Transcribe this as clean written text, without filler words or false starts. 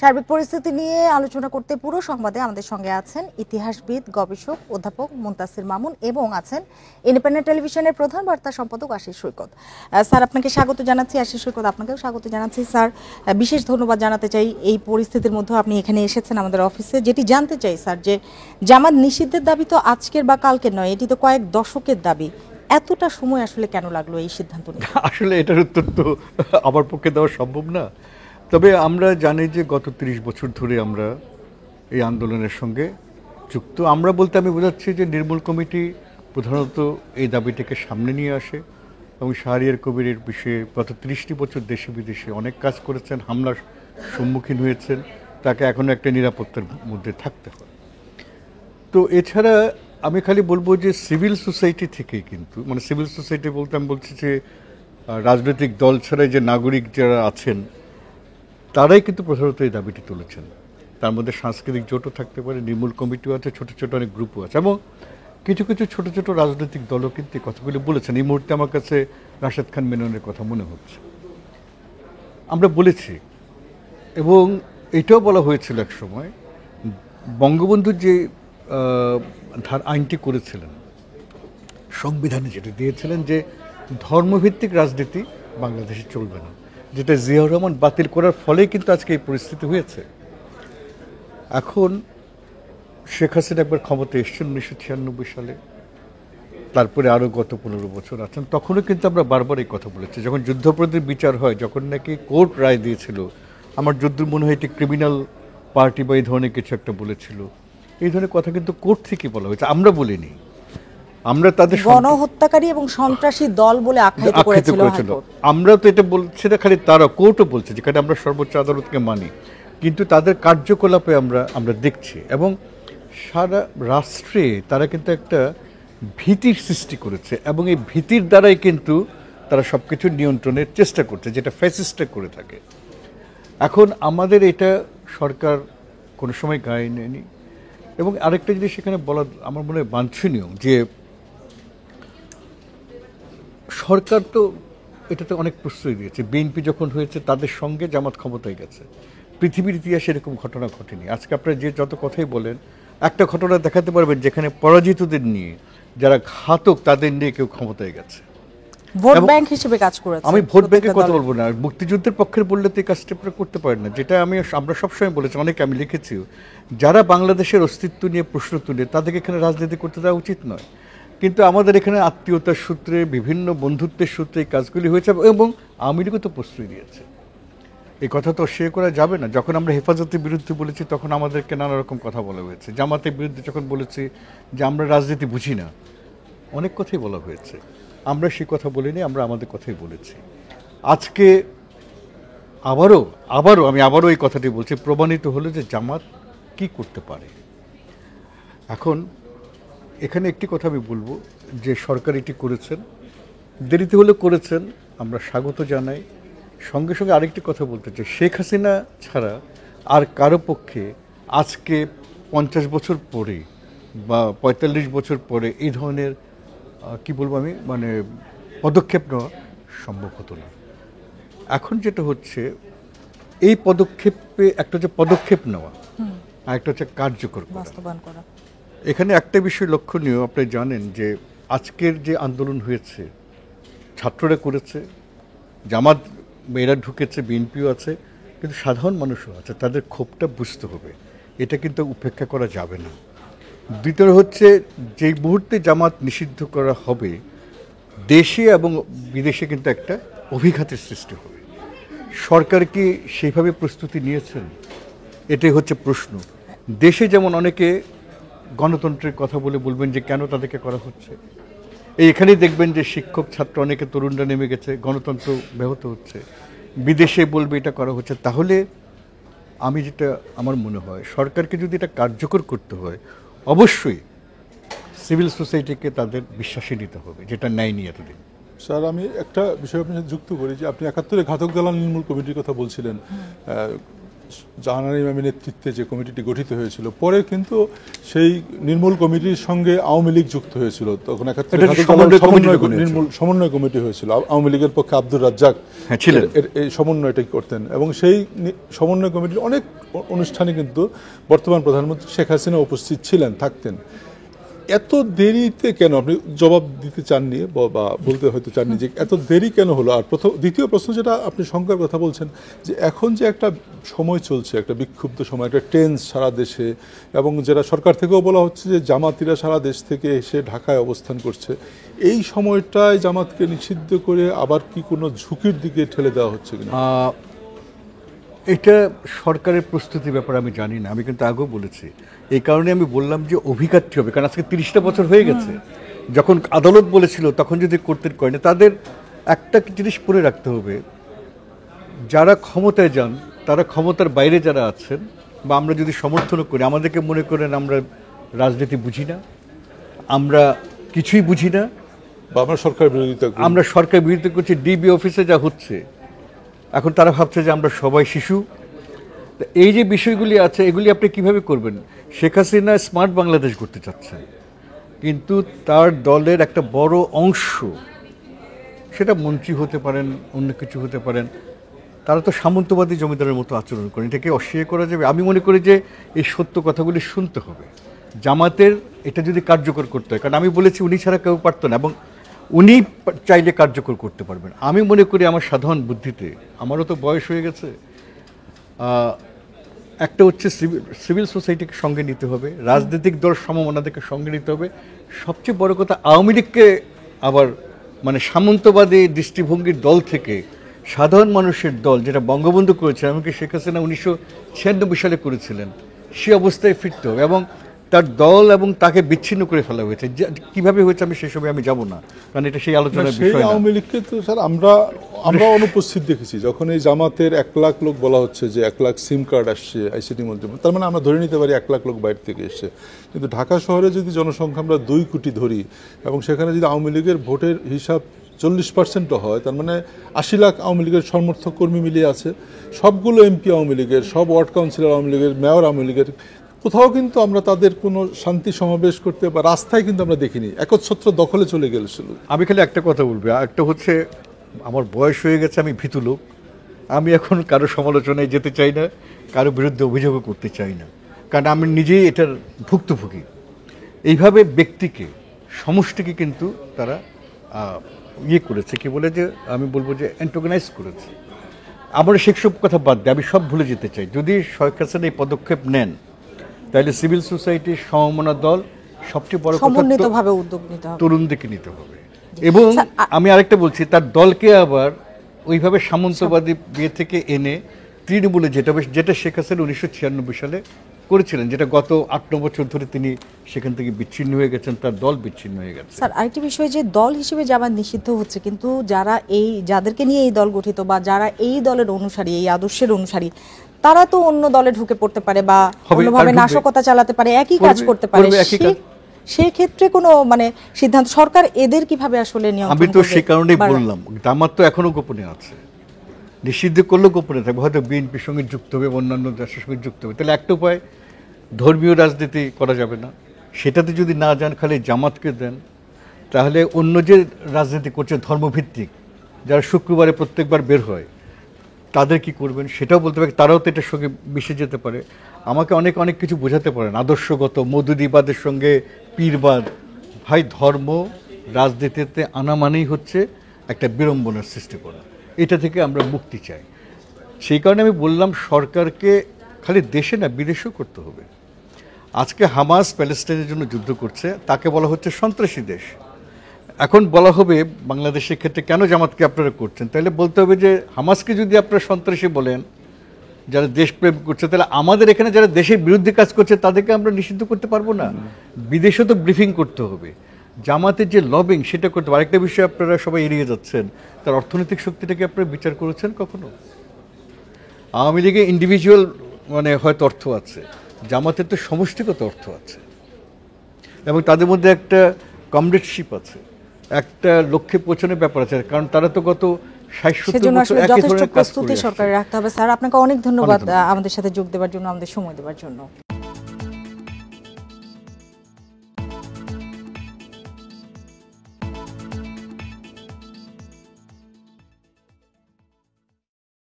সার্বিক পরিস্থিতি নিয়ে আলোচনা করতে পুরো সংবাদে আমাদের সঙ্গে আছেন ইতিহাসবিদ গবেষক অধ্যাপক মুনতাসির মামুন এবং আছেন ইন্ডিপেন্ডেন্ট টেলিভিশনের প্রধান বার্তা সম্পাদক আশিস সৈকত। স্যার, আপনাকে স্বাগত জানাচ্ছি। আশিস সৈকত, আপনাকেও স্বাগত জানাচ্ছি। স্যার, বিশেষ ধন্যবাদ জানাতে চাই এই পরিস্থিতির মধ্যে আপনি এখানে এসেছেন আমাদের অফিসে। যেটি জানতে চাই স্যার, যে জামাত নিষিদ্ধের দাবি তো আজকের বা কালকের নয়, এটি তো কয়েক দশকের দাবি। এতটা সময় আসলে কেন লাগলো এই সিদ্ধান্ত নিতে? আসলে এটার উত্তর তো আমার পক্ষে দেওয়া সম্ভব না। তবে আমরা জানি যে গত ৩০ বছর ধরে আমরা এই আন্দোলনের সঙ্গে যুক্ত। আমরা বলতে আমি বোঝাচ্ছি যে নির্মূল কমিটি প্রধানত এই দাবিটাকে সামনে নিয়ে আসে এবং শাহরিয়ার কবিরের বিষয়ে গত ৩০টি বছর দেশে বিদেশে অনেক কাজ করেছেন, হামলার সম্মুখীন হয়েছেন, তাকে এখনও একটা নিরাপত্তার মধ্যে থাকতে হয়। তো এছাড়া আমি খালি বলবো যে সিভিল সোসাইটি থেকেই কিন্তু, মানে সিভিল সোসাইটি বলতে আমি বলছি যে রাজনৈতিক দল ছাড়াই যে নাগরিক যারা আছেন তারাই কিন্তু প্রধানত এই দাবিটি তুলেছেন। তার মধ্যে সাংস্কৃতিক জোটও থাকতে পারে, নির্মূল কমিটিও আছে, ছোট ছোট অনেক গ্রুপও আছে এবং কিছু কিছু ছোট ছোট রাজনৈতিক দলও কিন্তু এই কথাগুলি বলেছেন। এই মুহূর্তে আমার কাছে রাশেদ খান মেননের কথা মনে হচ্ছে। আমরা বলেছি এবং এটাও বলা হয়েছিল এক সময়, বঙ্গবন্ধু যে আইনটি করেছিলেন, সংবিধানে যেটা দিয়েছিলেন যে ধর্মভিত্তিক রাজনীতি বাংলাদেশে চলবে না, যেটা জিয়াউর রহমান বাতিল করার ফলেই কিন্তু আজকে এই পরিস্থিতি হয়েছে। এখন শেখ হাসিনা একবার ক্ষমতায় এসছেন 1996 সালে, তারপরে আরও গত 15 বছর আছেন। তখনও কিন্তু আমরা বারবার এই কথা বলেছি, যখন যুদ্ধাপরাধীর বিচার হয়, যখন নাকি কোর্ট রায় দিয়েছিল, আমার যদ্দূর মনে হয় এটি ক্রিমিনাল পার্টি বা এই ধরনের কিছু একটা বলেছিল, এই ধরনের কথা কিন্তু কোর্ট থেকে বলা হয়েছে, আমরা বলিনি। আমরা তাদের গণহত্যাকারী এবং সন্ত্রাসী দল বলে আখ্যায়িত করেছিল। আমরা তো এটা বলছি না, খালি তারা, কোর্টও বলছে, যেখানে আমরা সর্বোচ্চ আদালতকে মানি, কিন্তু তাদের কার্যকলাপে আমরা দেখছি এবং সারা রাষ্ট্রে তারা কিন্তু একটা ভীতির সৃষ্টি করেছে এবং এই ভীতির দ্বারাই কিন্তু তারা সব কিছু নিয়ন্ত্রণের চেষ্টা করছে, যেটা ফ্যাসিস্টরা করে থাকে। এখন আমাদের এটা সরকার কোনো সময় গায়ে নেয়নি। এবং আরেকটা জিনিস সেখানে বলা আমার মনে হয় বাঞ্ছনীয়, যে সরকার তো এটাতে অনেক প্রশ্রয় দিয়েছে। বিএনপি যখন হয়েছে তাদের সঙ্গে জামাত ক্ষমতায় গেছে। পৃথিবীর ইতিহাসে এরকম ঘটনা ঘটেনি। আজকে আপনারা যে যত কথাই বলেন, একটা ঘটনা দেখাতে পারবেন যেখানে পরাজিতদের নিয়ে, যারা ঘাতক তাদের নিয়ে কেউ ক্ষমতায় গেছে, ভোট ব্যাংক হিসেবে কাজ করেছে। আমি ভোট ব্যাংকের কথা বলবো না, মুক্তিযুদ্ধের পক্ষের বললে তো এই কাজটা করতে পারেন না, যেটা আমরা সবসময় বলেছি, অনেকে আমি লিখেছিও, যারা বাংলাদেশের অস্তিত্ব নিয়ে প্রশ্ন তুলে তাদেরকে এখানে রাজনীতি করতে দেওয়া উচিত নয়। কিন্তু আমাদের এখানে আত্মীয়তার সূত্রে, বিভিন্ন বন্ধুত্বের সূত্রে এই কাজগুলি হয়েছে এবং আওয়ামী লীগও তো প্রশ্রয় দিয়েছে। এই কথা তো অস্বীকার করা যাবে না। যখন আমরা হেফাজতের বিরুদ্ধে বলেছি তখন আমাদেরকে নানা রকম কথা বলা হয়েছে। জামাতের বিরুদ্ধে যখন বলেছি যে আমরা রাজনীতি বুঝি না, অনেক কথাই বলা হয়েছে। আমরা সেই কথা বলিনি, আমরা আমাদের কথাই বলেছি। আজকে আমি আবারও এই কথাটি বলছি, প্রমাণিত হলো যে জামাত কি করতে পারে। এখন এখানে একটি কথা আমি বলবো, যে সরকার এটি করেছেন, দেরিতে হলেও করেছেন, আমরা স্বাগত জানাই। সঙ্গে সঙ্গে আরেকটি কথা বলতে চাই, শেখ হাসিনা ছাড়া আর কারো পক্ষে আজকে 50 বছর পরে বা 45 বছর পরে এই ধরনের কি বলবো আমি, মানে পদক্ষেপ নেওয়া সম্ভব হতো না। এখন যেটা হচ্ছে, এই পদক্ষেপে একটা হচ্ছে পদক্ষেপ নেওয়া, আর একটা হচ্ছে কার্যকর বাস্তবায়ন করা। এখানে একটা বিষয় লক্ষণীয়, আপনি জানেন যে আজকের যে আন্দোলন হয়েছে, ছাত্ররা করেছে, জামাত মেয়েরা ঢুকেছে, বিএনপিও আছে, কিন্তু সাধারণ মানুষও আছে। তাদের ক্ষোভটা বুঝতে হবে, এটা কিন্তু উপেক্ষা করা যাবে না। দ্বিতীয় হচ্ছে, যেই মুহূর্তে জামাত নিষিদ্ধ করা হবে, দেশে এবং বিদেশে কিন্তু একটা অভিঘাতের সৃষ্টি হবে। সরকার কি সেইভাবে প্রস্তুতি নিয়েছেন? এটাই হচ্ছে প্রশ্ন। দেশে যেমন অনেকে গণতন্ত্রের কথা বলে বলবেন যে কেন তাদেরকে করা হচ্ছে, এখানেই দেখবেন যে শিক্ষক ছাত্র অনেকে তরুণরা নেমে গেছে, গণতন্ত্র ব্যাহত হচ্ছে। বিদেশে বলবে এটা করা হচ্ছে। তাহলে আমি যেটা আমার মনে হয়, সরকারকে যদি এটা কার্যকর করতে হয়, অবশ্যই সিভিল সোসাইটিকে তাদের বিশ্বাসে নিতে হবে, যেটা নেয়নি এতদিন। স্যার, আমি একটা বিষয় আপনার সাথে যুক্ত করি, যে আপনি 71-এ ঘাতক দালাল নির্মূল কমিটির কথা বলছিলেন। জাহানারা ইমামের নেতৃত্বে যে কমিটিটি গঠিত হয়েছিল, পরে কিন্তু সেই নির্মূল কমিটির সঙ্গে আওয়ামী লীগ যুক্ত হয়েছিল। তখন সমন্বয় কমিটি হয়েছিল, আওয়ামী লীগের পক্ষে আব্দুর রাজ্জাক ছিলেন, এই সমন্বয়টা করতেন। এবং সেই সমন্বয় কমিটির অনেক অনুষ্ঠানে কিন্তু বর্তমান প্রধানমন্ত্রী শেখ হাসিনা উপস্থিত ছিলেন, থাকতেন। এত দেরিতে কেন, আপনি জবাব দিতে চাননি বা বলতে হয়তো চাননি যে এত দেরি কেন হলো? আর দ্বিতীয় প্রশ্ন, যেটা আপনি শঙ্কার কথা বলছেন, যে এখন যে একটা সময় চলছে, একটা বিক্ষুব্ধ সময়, একটা টেন্স সারা দেশে, এবং যেটা সরকার থেকেও বলা হচ্ছে যে জামাতিরা সারা দেশ থেকে এসে ঢাকায় অবস্থান করছে, এই সময়টায় জামাতকে নিষিদ্ধ করে আবার কি কোনো ঝুঁকির দিকে ঠেলে দেওয়া হচ্ছে কিনা? এটা সরকারের প্রস্তুতির ব্যাপারে আমি জানি না। আমি কিন্তু আগেও বলেছি, এই কারণে আমি বললাম যে অভিঘাতটি হবে, কারণ আজকে 30টা বছর হয়ে গেছে। যখন আদালত বলেছিল তখন যদি করতে করেনি, তাদের একটা জিনিস পরে রাখতে হবে, যারা ক্ষমতায় যান তারা ক্ষমতার বাইরে যারা আছেন, বা আমরা যদি সমর্থন করি, আমাদেরকে মনে করেন আমরা রাজনীতি বুঝি না, আমরা কিছুই বুঝি না, বা আমরা সরকার বিরোধিতা করছি। ডিবি অফিসে যা হচ্ছে এখন, তারা ভাবছে যে আমরা সবাই শিশু। এই যে বিষয়গুলি আছে, এগুলি আপনি কিভাবে করবেন? শেখ হাসিনা স্মার্ট বাংলাদেশ করতে চাচ্ছেন, কিন্তু তার দলের একটা বড় অংশ, সেটা মন্ত্রী হতে পারেন, অন্য কিছু হতে পারেন, তারা তো সামন্তবাদী জমিদারের মতো আচরণ করেন। এটাকে অস্বীকার করা যাবে? আমি মনে করি যে এই সত্য কথাগুলি শুনতে হবে। জামাতের এটা যদি কার্যকর করতে হয়, কারণ আমি বলেছি উনি ছাড়া কেউ পারত না, এবং উনি চাইলে কার্যকর করতে পারবেন। আমি মনে করি আমার সাধারণ বুদ্ধিতে, আমারও তো বয়স হয়ে গেছে, একটা হচ্ছে সিভিল সোসাইটিকে সঙ্গে নিতে হবে, রাজনৈতিক দল সমমনাদেরকে সঙ্গে নিতে হবে, সবচেয়ে বড় কথা আওয়ামী লীগকে আবার মানে সামন্তবাদী দৃষ্টিভঙ্গির দল থেকে সাধারণ মানুষের দল, যেটা বঙ্গবন্ধু করেছেন, এমনকি শেখ হাসিনা 1996 সালে করেছিলেন, সে অবস্থায় ফিরতে হবে। এবং তার দল এবং তাকে বিচ্ছিন্ন করে ফেলা হয়েছে। কিভাবে হয়েছে আমি সেসবে আমি যাব না, কারণ এটা সেই আলোচনার বিষয় না। আওয়ামী লীগকে তো স্যার আমরা অনুপস্থিত দেখেছি, যখন এই জামাতের 1 লাখ লোক বলা হচ্ছে যে 1 লাখ সিম কার্ড আসছে আইসিটি মন্ত্রী, তার মানে আমরা ধরে নিতে পারি 1 লাখ লোক বাইরে থেকে এসছে। কিন্তু ঢাকা শহরে যদি জনসংখ্যা আমরা 2 কোটি ধরি, এবং সেখানে যদি আওয়ামী লীগের ভোটের হিসাব 40% হয়, তার মানে 80 লাখ আওয়ামী লীগের সমর্থক কর্মী মিলিয়ে আছে। সবগুলো এমপি আওয়ামী লীগের, সব ওয়ার্ড কাউন্সিলর আওয়ামী লীগের, মেয়র আওয়ামী লীগের। কোথাও কিন্তু আমরা তাদের কোনো শান্তি সমাবেশ করতে বা রাস্তায় কিন্তু আমরা দেখিনি, একচ্ছত্র দখলে চলে গেছিল। আমি খালি একটা কথা বলবো, একটা হচ্ছে আমার বয়স হয়ে গেছে, আমি ভীতু লোক, আমি এখন কারো সমালোচনায় যেতে চাই না, কারো বিরুদ্ধে অভিযোগও করতে চাই না, কারণ আমি নিজেই এটার ভুক্তভোগী। এইভাবে ব্যক্তিকে, সমষ্টিকে কিন্তু তারা করেছে, কি বলে যে আমি বলবো যে অ্যান্টাগনাইজ করেছে। আমার সেসব কথা বাদ দিয়ে আমি সব ভুলে যেতে চাই। যদি শেখ হাসিনা এই পদক্ষেপ নেন, তাহলে সিভিল সোসাইটির সমমনা দল, সবচেয়ে বড় কথা উদ্যোগ নিতে হবে, তরুণদেরকে নিতে হবে। এবং আমি আরেকটা বলছি, তার দলকে আবার ওইভাবে সামন্তবাদী বিয়ে থেকে এনে তৃণমূলে যেটা শেখ হাসিনা 1996 সালে করেছিলেন, যেটা গত 8-9 বছর ধরে তিনি সেখান থেকে বিচ্ছিন্ন হয়ে গেছেন, তার দল বিচ্ছিন্ন হয়ে গেছে। স্যার, আরেকটি বিষয়, যে দল হিসেবে জামাত নিষিদ্ধ হচ্ছে, কিন্তু যাদেরকে নিয়ে এই দল গঠিত বা যারা এই দলের অনুসারী, এই আদর্শের অনুসারী, তারা তো অন্য দলে ঢুকে পড়তে পারে বা অন্যভাবে নাশকতা চালাতে পারে, একই কাজ করতে পারে। সেক্ষেত্রে কোনো মানে সিদ্ধান্ত সরকার এদের কিভাবে আসলে নিয়ন্ত্রণ করবে? আমি তো সেই কারণেই বললাম, জামাত তো এখনো গোপনে আছে, নিষিদ্ধ করলেও গোপনে থাকবে, হয়তো বিএনপির সঙ্গে যুক্ত হবে, অন্যান্য দেশের সঙ্গে যুক্ত হবে। তাহলে একটা উপায়, ধর্মীয় রাজনীতি করা যাবে না, সেটাতে যদি না যান, খালি জামাতকে দেন, তাহলে অন্য যে রাজনীতি করছে ধর্মভিত্তিক, যারা শুক্রবারে প্রত্যেকবার বের হয়, তাদের কি করবেন সেটাও বলতে পারে, তারাও তো এটার সঙ্গে মিশে যেতে পারে। আমাকে অনেক কিছু বোঝাতে পারেন, আদর্শগত মওদুদিবাদের সঙ্গে পীরবাদ। ভাই, ধর্ম রাজনীতিতে আনা মানেই হচ্ছে একটা বিড়ম্বনার সৃষ্টি করা, এটা থেকে আমরা মুক্তি চাই। সেই কারণে আমি বললাম, সরকারকে খালি দেশে না, বিদেশেও করতে হবে। আজকে হামাস প্যালেস্টাইনের জন্য যুদ্ধ করছে, তাকে বলা হচ্ছে সন্ত্রাসী দেশ। এখন বলা হবে বাংলাদেশের ক্ষেত্রে কেন জামাতকে আপনারা করছেন, তাহলে বলতে হবে যে হামাসকে যদি আপনারা সন্ত্রাসী বলেন, যারা দেশপ্রেম করছে, তাহলে আমাদের এখানে যারা দেশের বিরুদ্ধে কাজ করছে তাদেরকে আমরা নিষিদ্ধ করতে পারবো না? বিদেশে তো ব্রিফিং করতে হবে, জামাতের যে লবিং সেটা করতে হবে। আরেকটা বিষয় আপনারা সবাই এড়িয়ে যাচ্ছেন, তার অর্থনৈতিক শক্তিটাকে আপনারা বিচার করেছেন কখনো? আওয়ামী লীগে ইন্ডিভিজুয়াল মানে হয়তো অর্থ আছে, জামাতের তো সমষ্টিগত অর্থ আছে, এবং তাদের মধ্যে একটা কমরেডশিপ আছে, একটা লক্ষ্যে পৌঁছানোর ব্যাপার আছে। কারণ তারা তো গত 60-70 সেজন্য বছর আসলে একই যথেষ্ট ধরনের কাজ প্রস্তুতি করে সরকারের রাখতে হবে। স্যার আপনাকে অনেক ধন্যবাদ আমাদের সাথে যোগ দেওয়ার জন্য, আমাদের সময় দেওয়ার জন্য।